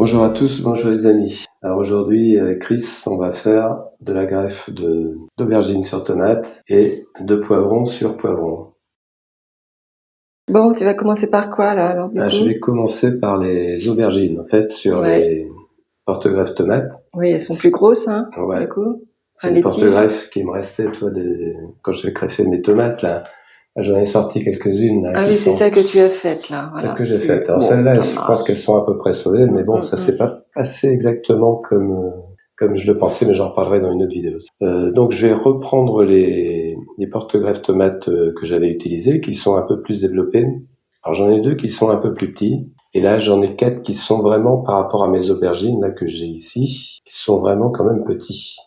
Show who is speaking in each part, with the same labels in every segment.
Speaker 1: Bonjour à tous, bonjour les amis. Alors aujourd'hui, avec Chris, on va faire de la greffe d'aubergines sur tomates et de poivrons sur poivrons.
Speaker 2: Bon, tu vas commencer par quoi là alors du coup?
Speaker 1: Je vais commencer par les aubergines, en fait, sur les porte-greffes tomates.
Speaker 2: Oui, elles sont plus grosses, hein,
Speaker 1: Ouais.
Speaker 2: du coup.
Speaker 1: C'est
Speaker 2: Enfin,
Speaker 1: les
Speaker 2: les tiges.
Speaker 1: porte-greffes qui me restaient, quand j'ai greffé mes tomates, là. J'en ai sorti quelques-unes. Là,
Speaker 2: Ah oui, c'est ça que tu as fait là.
Speaker 1: Celles
Speaker 2: Voilà.
Speaker 1: que j'ai faites. Alors
Speaker 2: Bon,
Speaker 1: celles-là,
Speaker 2: ça
Speaker 1: je pense
Speaker 2: marche.
Speaker 1: qu'elles sont à peu près sauvées, mais bon, ça s'est pas passé exactement comme je le pensais, mais j'en reparlerai dans une autre vidéo. Donc je vais reprendre les porte-greffes tomates que j'avais utilisées, qui sont un peu plus développées. Alors j'en ai deux qui sont un peu plus petits, et là j'en ai quatre qui sont vraiment par rapport à mes aubergines là que j'ai ici, qui sont vraiment quand même petits.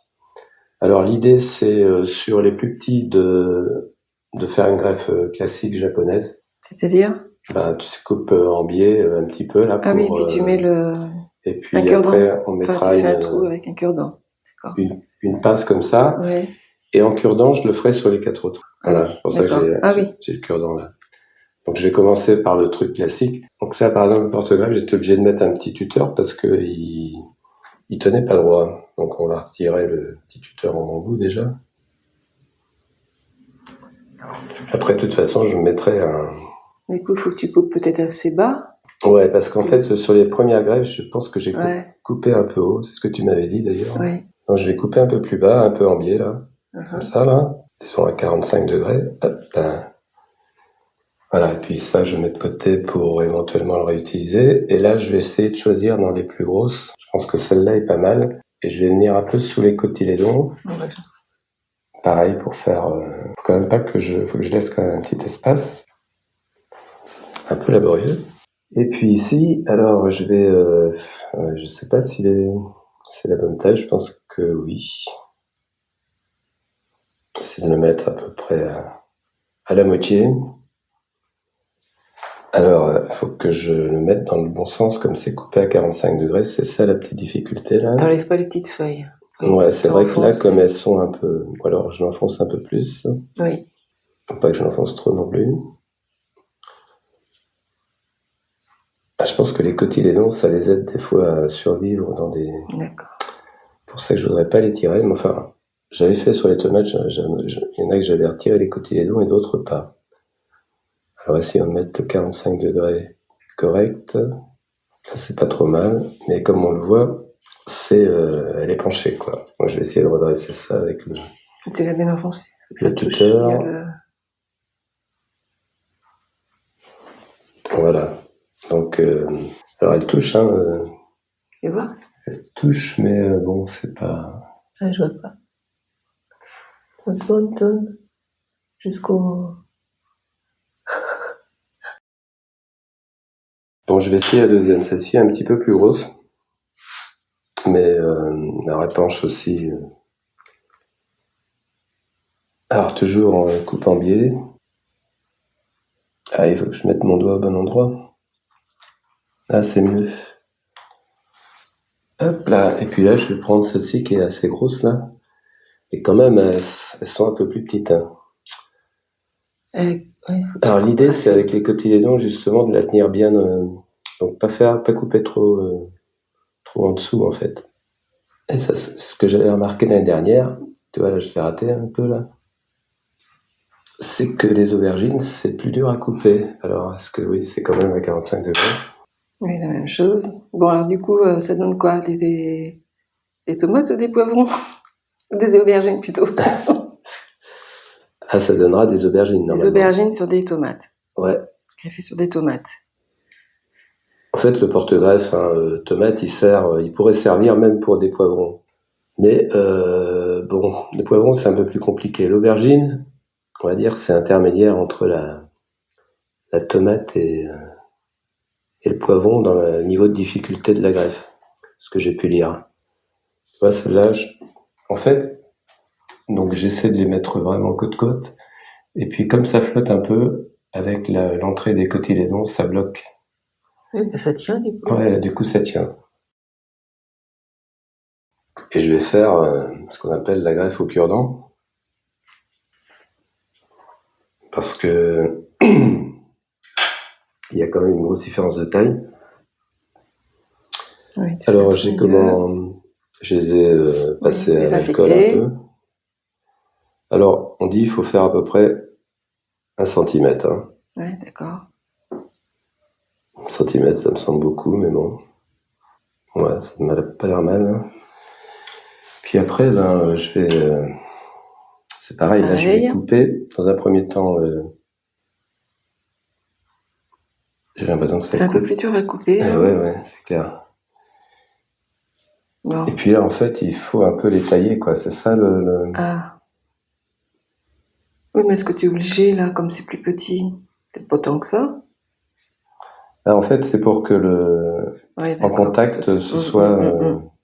Speaker 1: Alors l'idée c'est sur les plus petits de faire une greffe classique japonaise.
Speaker 2: C'est-à-dire?
Speaker 1: Tu coupes en biais un petit peu là pour.
Speaker 2: Ah oui, puis tu mets
Speaker 1: Et
Speaker 2: un
Speaker 1: puis
Speaker 2: cure-dent.
Speaker 1: après on
Speaker 2: Enfin,
Speaker 1: mettra
Speaker 2: tu fais un trou avec un cure-dent. D'accord.
Speaker 1: une pince comme ça.
Speaker 2: Ouais.
Speaker 1: Et en cure-dent je le ferai sur les quatre autres. Voilà, c'est pour ça que j'ai le cure-dent là. Donc je vais commencer par le truc classique. Donc ça, par exemple, le porte-greffe, j'étais obligé de mettre un petit tuteur parce que il tenait pas droit. Donc on va retirer le petit tuteur en bambou déjà. Après, de toute façon, je mettrai un.
Speaker 2: Du coup, il faut que tu coupes peut-être assez bas.
Speaker 1: Ouais, parce qu'en fait, sur les premières greffes, je pense que j'ai
Speaker 2: Ouais.
Speaker 1: coupé un peu haut. C'est ce que tu m'avais dit d'ailleurs.
Speaker 2: Ouais.
Speaker 1: Donc je vais couper un peu plus bas, un peu en biais là. Comme ça là. Disons à 45 degrés. Hop, ben. Voilà, et puis ça, je mets de côté pour éventuellement le réutiliser. Et là, je vais essayer de choisir dans les plus grosses. Je pense que celle-là est pas mal. Et je vais venir un peu sous les cotylédons.
Speaker 2: Ouais.
Speaker 1: Pareil pour faire. Faut quand même pas que faut que je laisse quand même un petit espace. Un peu laborieux. Et puis ici, alors je vais. Je sais pas si c'est la bonne taille. Je pense que oui. J'essaie de le mettre à peu près à la moitié. Alors, il faut que je le mette dans le bon sens, comme c'est coupé à 45 degrés, c'est ça la petite difficulté là.
Speaker 2: T'enlèves pas les petites feuilles.
Speaker 1: Ouais, c'est vrai que là, comme elles sont un peu. Ou alors je l'enfonce un peu plus.
Speaker 2: Oui.
Speaker 1: Faut pas que je l'enfonce trop non plus. Je pense que les cotylédons, ça les aide des fois à survivre dans des.
Speaker 2: D'accord.
Speaker 1: Pour ça que je voudrais pas les tirer, mais enfin, j'avais fait sur les tomates, il y en a que j'avais retiré les cotylédons et d'autres pas. Alors essayons de mettre le 45 degrés correct. Là, c'est pas trop mal, mais comme on le voit, elle est penchée quoi. Moi, je vais essayer de redresser ça avec
Speaker 2: Tu l'as bien enfoncé.
Speaker 1: le tuteur. Voilà. Donc, alors elle touche, hein.
Speaker 2: Tu vois?
Speaker 1: Elle touche, mais bon, c'est pas.
Speaker 2: Ah, je vois pas. On tourne jusqu'au.
Speaker 1: Bon, je vais essayer la deuxième. Celle-ci est un petit peu plus grosse, mais elle penche aussi. Alors toujours en coupe en biais. Ah, il faut que je mette mon doigt au bon endroit. Là, c'est mieux. Hop là. Et puis là, je vais prendre celle-ci qui est assez grosse là. Et quand même, elles sont un peu plus petites. Hein. Alors l'idée, c'est avec les cotylédons justement de la tenir bien. Donc pas couper trop en dessous en fait. Et ça, c'est ce que j'avais remarqué l'année dernière. Tu vois là, je l'ai raté un peu là. C'est que les aubergines, c'est plus dur à couper. Alors est-ce que oui, c'est quand même à 45 degrés.
Speaker 2: Oui, la même chose. Bon, alors du coup, ça donne quoi? Des tomates ou des poivrons? Des aubergines plutôt.
Speaker 1: Ah, ça donnera des aubergines normalement.
Speaker 2: Des aubergines sur des tomates.
Speaker 1: Ouais.
Speaker 2: Greffées sur des tomates.
Speaker 1: En fait, le porte-greffe, tomate, il pourrait servir même pour des poivrons. Mais bon, les poivrons, c'est un peu plus compliqué. L'aubergine, on va dire, c'est intermédiaire entre la tomate et le poivron dans le niveau de difficulté de la greffe, ce que j'ai pu lire. Tu vois, celle-là, en fait, donc j'essaie de les mettre vraiment côte-côte, et puis comme ça flotte un peu, avec l'entrée des cotylédons, ça bloque.
Speaker 2: Oui, bah ça tient du coup.
Speaker 1: Ouais, du coup ça tient. Et je vais faire ce qu'on appelle la greffe au cure-dent, parce que il y a quand même une grosse différence de taille.
Speaker 2: Oui, tu fais
Speaker 1: Alors,
Speaker 2: tout milieu.
Speaker 1: je les ai passés à l'alcool un
Speaker 2: Désinfecté.
Speaker 1: peu. Alors, on dit il faut faire à peu près 1 centimètre. Hein.
Speaker 2: Ouais, d'accord.
Speaker 1: 1 centimètre, ça me semble beaucoup, mais bon. Ouais, ça ne m'a pas l'air mal. Hein. Puis après, je vais... c'est pareil, là, je vais
Speaker 2: Pareil.
Speaker 1: couper. Dans un premier temps, j'ai l'impression que ça
Speaker 2: C'est un peu
Speaker 1: coupe.
Speaker 2: plus dur à couper. Hein.
Speaker 1: Ouais, c'est clair.
Speaker 2: Bon.
Speaker 1: Et puis là, en fait, il faut un peu les tailler, quoi. C'est ça le...
Speaker 2: Ah. Oui, mais est-ce que tu es obligé, là, comme c'est plus petit? Peut-être pas tant que ça.
Speaker 1: Ah, en fait, c'est pour que
Speaker 2: Ouais,
Speaker 1: en
Speaker 2: d'accord.
Speaker 1: contact, ce soit...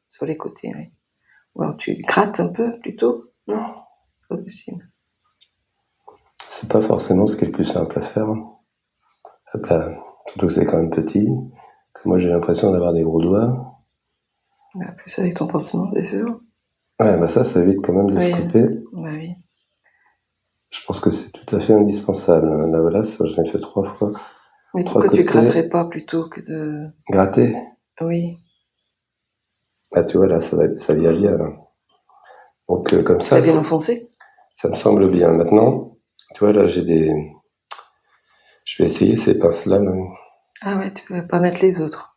Speaker 2: Sur les côtés, oui. Ou alors tu grattes un peu, plutôt? Non? Pas possible.
Speaker 1: c'est pas forcément ce qui est le plus simple à faire. Hop là. Surtout que c'est quand même petit. Moi, j'ai l'impression d'avoir des gros doigts.
Speaker 2: Bah, plus avec ton pansement, c'est sûr.
Speaker 1: Ouais, bah ça évite quand même de se
Speaker 2: Oui,
Speaker 1: couper.
Speaker 2: bah oui.
Speaker 1: Je pense que c'est tout à fait indispensable. Là, voilà, ça, je l'ai fait 3 fois.
Speaker 2: Mais
Speaker 1: 3
Speaker 2: pourquoi tu
Speaker 1: côtés.
Speaker 2: gratterais pas plutôt que de...
Speaker 1: Gratter.
Speaker 2: Oui.
Speaker 1: Là, tu vois, là, ça vient bien. Là. Donc, comme
Speaker 2: Tu
Speaker 1: ça,
Speaker 2: l'as bien enfoncé?
Speaker 1: ça me semble bien. Maintenant, tu vois, là, j'ai des... Je vais essayer ces pinces-là. Là.
Speaker 2: Ah ouais, tu peux pas mettre les autres.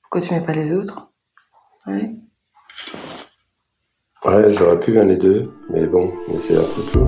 Speaker 2: Pourquoi tu mets pas les autres? Ouais.
Speaker 1: Ouais, j'aurais pu mettre les deux, mais bon, mais c'est un peu tout.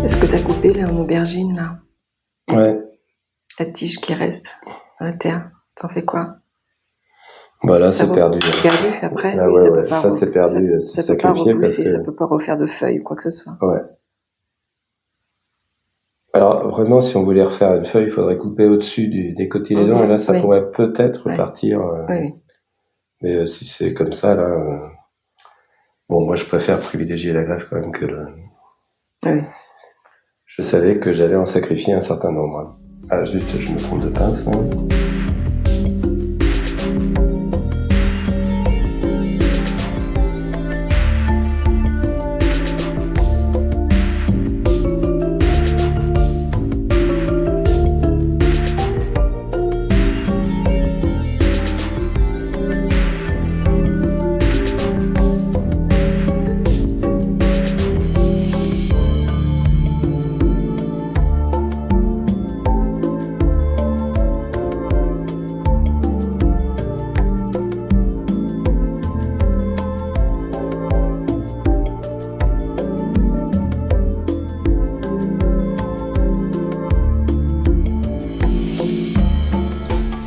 Speaker 2: Est-ce que t'as coupé là en aubergine là?
Speaker 1: Ouais.
Speaker 2: La tige qui reste dans la terre, t'en fais quoi?
Speaker 1: Bah là, c'est perdu.
Speaker 2: Perdu après?
Speaker 1: Là,
Speaker 2: Oui,
Speaker 1: ouais,
Speaker 2: ça peut
Speaker 1: ouais.
Speaker 2: pas,
Speaker 1: Ça, c'est perdu. C'est
Speaker 2: ça peut pas
Speaker 1: sacrifié parce
Speaker 2: repousser,
Speaker 1: que...
Speaker 2: ça peut pas refaire de feuilles ou quoi que ce soit.
Speaker 1: Ouais. Alors, vraiment, si on voulait refaire une feuille, il faudrait couper au-dessus des cotylédons, et là, ça
Speaker 2: Oui.
Speaker 1: pourrait peut-être
Speaker 2: Ouais.
Speaker 1: repartir.
Speaker 2: Oui.
Speaker 1: Mais si c'est comme ça, là... Bon, moi, je préfère privilégier la greffe quand même que le...
Speaker 2: Oui.
Speaker 1: Je savais que j'allais en sacrifier un certain nombre. Ah, juste, je me trompe de pince. Hein.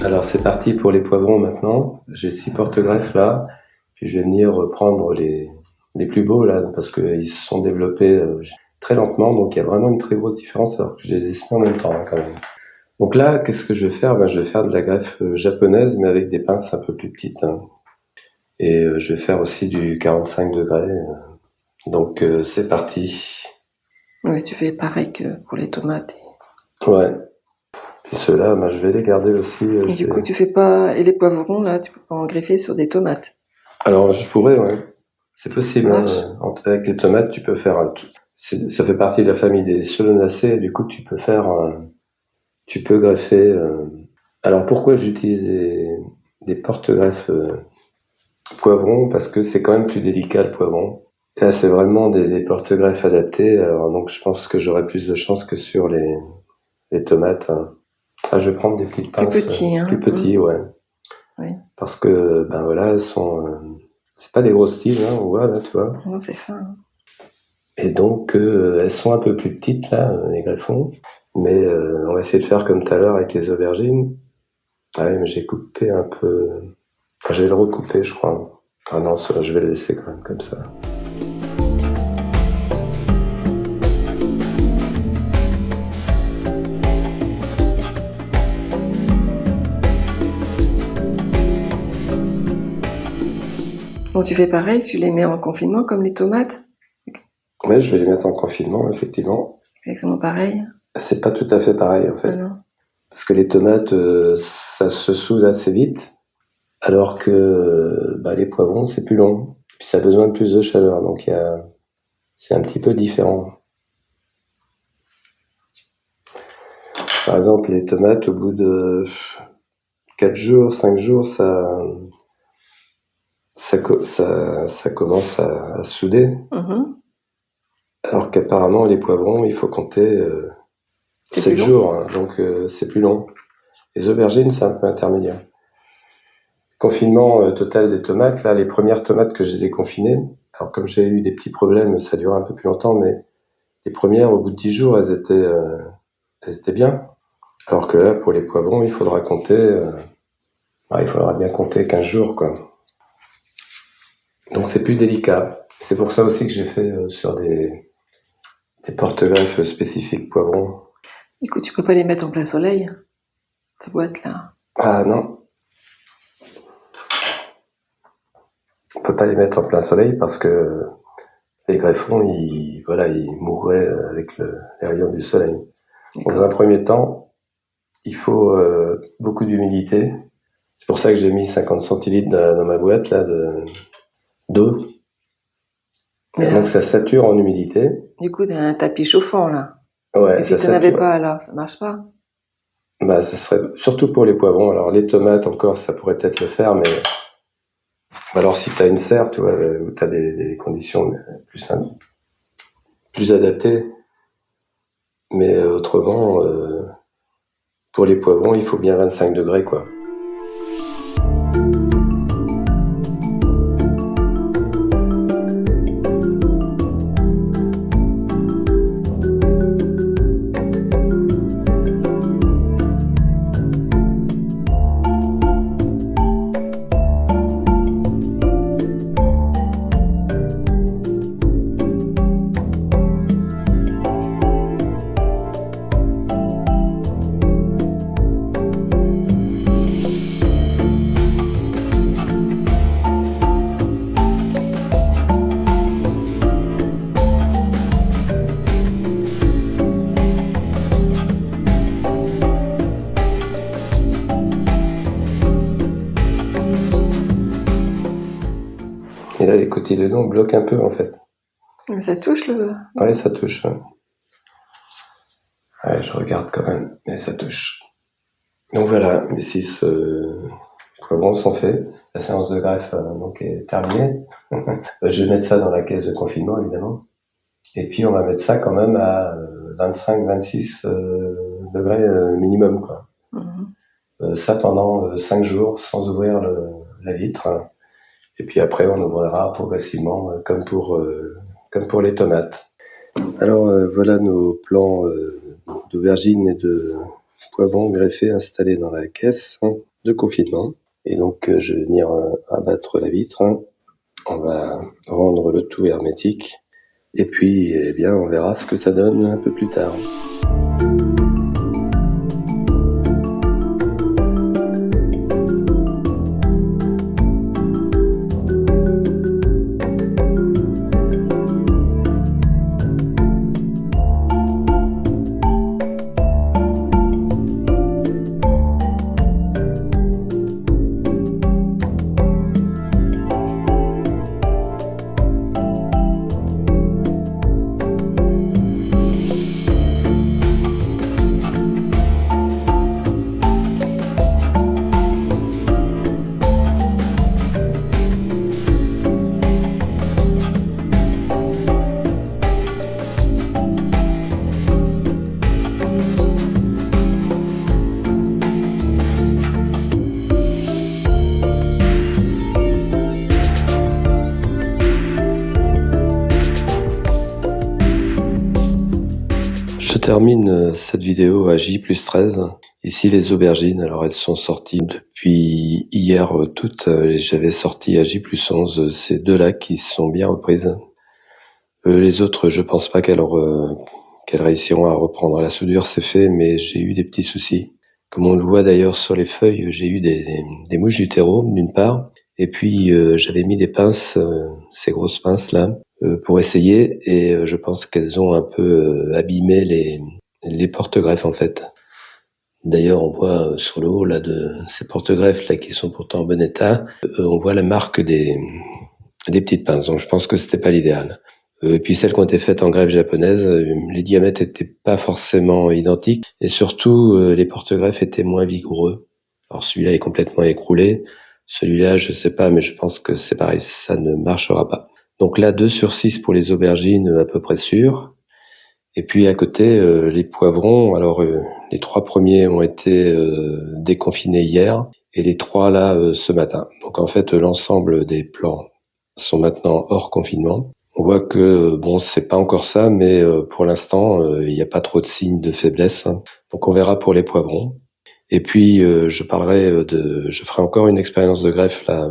Speaker 1: Alors c'est parti pour les poivrons maintenant. J'ai 6 porte-greffes là, puis je vais venir prendre les plus beaux là, parce qu'ils se sont développés très lentement, donc il y a vraiment une très grosse différence alors que je les ai mis en même temps hein, quand même. Donc là, qu'est-ce que je vais faire? Je vais faire de la greffe japonaise, mais avec des pinces un peu plus petites. Hein. Et je vais faire aussi du 45 degrés. Donc c'est parti.
Speaker 2: Oui, tu fais pareil que pour les tomates.
Speaker 1: Ouais. Puis ceux-là, je vais les garder aussi.
Speaker 2: Et du coup, tu fais pas... Et les poivrons, là, tu peux pas en greffer sur des tomates?
Speaker 1: Alors, je pourrais, ouais. C'est possible. Hein.
Speaker 2: Marche.
Speaker 1: Avec les tomates, tu peux faire un tout. Ça fait partie de la famille des solanacées. Du coup, tu peux faire... tu peux greffer... Alors, pourquoi j'utilise des porte-greffes poivrons? Parce que c'est quand même plus délicat, le poivron. Et là, c'est vraiment des porte-greffes adaptés. Alors, donc, je pense que j'aurai plus de chance que sur les tomates. Hein. Ah, je vais prendre des petites pinces
Speaker 2: Plus petits, hein.
Speaker 1: plus petits, ouais.
Speaker 2: Oui.
Speaker 1: Parce que, ben voilà, elles sont... C'est pas des grosses tiges, hein, on voit là, tu vois.
Speaker 2: Non, c'est fin.
Speaker 1: Et donc, elles sont un peu plus petites là, les greffons. Mais on va essayer de faire comme tout à l'heure avec les aubergines. Ah oui, mais j'ai coupé un peu. Enfin, je vais le recouper, je crois. Ah non, je vais le laisser quand même comme ça.
Speaker 2: Bon, tu fais pareil, tu les mets en confinement comme les tomates?
Speaker 1: Ouais, je vais les mettre en confinement, effectivement.
Speaker 2: Exactement pareil.
Speaker 1: C'est pas tout à fait pareil, en
Speaker 2: Ah
Speaker 1: fait.
Speaker 2: non.
Speaker 1: Parce que les tomates, ça se soude assez vite, alors que les poivrons, c'est plus long. Puis ça a besoin de plus de chaleur, donc c'est un petit peu différent. Par exemple, les tomates, au bout de 4 jours, 5 jours, ça commence à se souder.
Speaker 2: Mhm.
Speaker 1: Alors qu'apparemment, les poivrons, il faut compter
Speaker 2: C'est
Speaker 1: 7
Speaker 2: plus long.
Speaker 1: jours, hein, donc c'est plus long. Les aubergines, c'est un peu intermédiaire. Confinement total des tomates, là, les premières tomates que j'ai déconfinées, alors comme j'ai eu des petits problèmes, ça durait un peu plus longtemps, mais les premières, au bout de 10 jours, elles étaient bien. Alors que là, pour les poivrons, il faudra bien compter 15 jours, quoi. Donc c'est plus délicat. C'est pour ça aussi que j'ai fait sur des porte-greffes spécifiques poivrons.
Speaker 2: Écoute, tu peux pas les mettre en plein soleil, ta boîte là.
Speaker 1: Ah non. On peut pas les mettre en plein soleil parce que les greffons, ils mourraient avec les rayons du soleil.
Speaker 2: D'accord.
Speaker 1: Dans un premier temps, il faut beaucoup d'humidité. C'est pour ça que j'ai mis 50 centilitres dans ma boîte là d'eau.
Speaker 2: Mais là,
Speaker 1: Donc ça sature en humidité.
Speaker 2: du coup, t'as un tapis chauffant là.
Speaker 1: Ouais,
Speaker 2: Et si
Speaker 1: ça
Speaker 2: t'en avais
Speaker 1: sature.
Speaker 2: pas alors, ça marche pas?
Speaker 1: Ça serait surtout pour les poivrons. Alors les tomates encore, ça pourrait peut-être le faire, mais alors si t'as une serre, tu vois, où t'as des conditions plus adaptées. Mais autrement, pour les poivrons, il faut bien 25 degrés, quoi. Et là, les cotylédons bloquent un peu, en fait.
Speaker 2: Mais ça touche le...
Speaker 1: Ouais, ça touche. Ouais, je regarde quand même, mais ça touche. Donc voilà, mes 6 poivrons sont faits. La séance de greffe donc est terminée. Je vais mettre ça dans la caisse de confinement, évidemment. Et puis, on va mettre ça quand même à 25-26 degrés minimum, quoi.
Speaker 2: Mhm.
Speaker 1: Ça pendant 5 jours, sans ouvrir la vitre. Et puis après, on ouvrira progressivement, comme pour les tomates. Alors, voilà nos plants d'aubergines et de poivrons greffés installés dans la caisse de confinement. Et donc, je vais venir abattre la vitre. On va rendre le tout hermétique. Et puis, eh bien, on verra ce que ça donne un peu plus tard. termine cette vidéo à J+13. Ici les aubergines, alors elles sont sorties depuis hier toutes. J'avais sorti à J+11 ces deux-là qui sont bien reprises. Les autres, je pense pas qu'elles réussiront à reprendre. La soudure c'est fait, mais j'ai eu des petits soucis. Comme on le voit d'ailleurs sur les feuilles, j'ai eu des mouches du terreau d'une part, et puis j'avais mis des pinces, ces grosses pinces là, pour essayer, et je pense qu'elles ont un peu abîmé les porte-greffes en fait. D'ailleurs, on voit sur le haut là de ces porte-greffes là qui sont pourtant en bon état, on voit la marque des petites pinces. Donc je pense que c'était pas l'idéal. Et puis celles qui ont été faites en greffe japonaise, les diamètres étaient pas forcément identiques, et surtout les porte-greffes étaient moins vigoureux. Alors celui-là est complètement écroulé, celui-là je sais pas, mais je pense que c'est pareil, ça ne marchera pas. Donc là 2/6 pour les aubergines à peu près sûr. Et puis à côté les poivrons, alors les 3 premiers ont été déconfinés hier, et les 3 là ce matin. Donc en fait l'ensemble des plants sont maintenant hors confinement. On voit que bon, c'est pas encore ça, mais pour l'instant, il n'y a pas trop de signes de faiblesse. Donc on verra pour les poivrons. Et puis je ferai encore une expérience de greffe là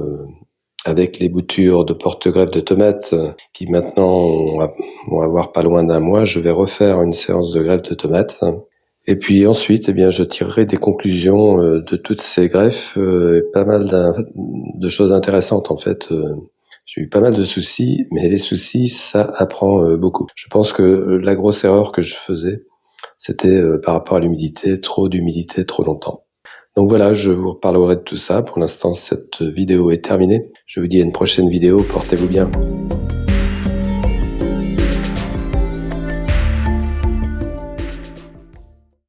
Speaker 1: avec les boutures de porte-greffe de tomates qui maintenant vont avoir pas loin d'un mois. Je vais refaire une séance de greffe de tomates. Et puis ensuite, eh bien, je tirerai des conclusions de toutes ces greffes, pas mal de choses intéressantes en fait. J'ai eu pas mal de soucis, mais les soucis, ça apprend beaucoup. Je pense que la grosse erreur que je faisais, c'était par rapport à l'humidité, trop d'humidité trop longtemps. Donc voilà, je vous reparlerai de tout ça. Pour l'instant, cette vidéo est terminée. Je vous dis à une prochaine vidéo, portez-vous bien.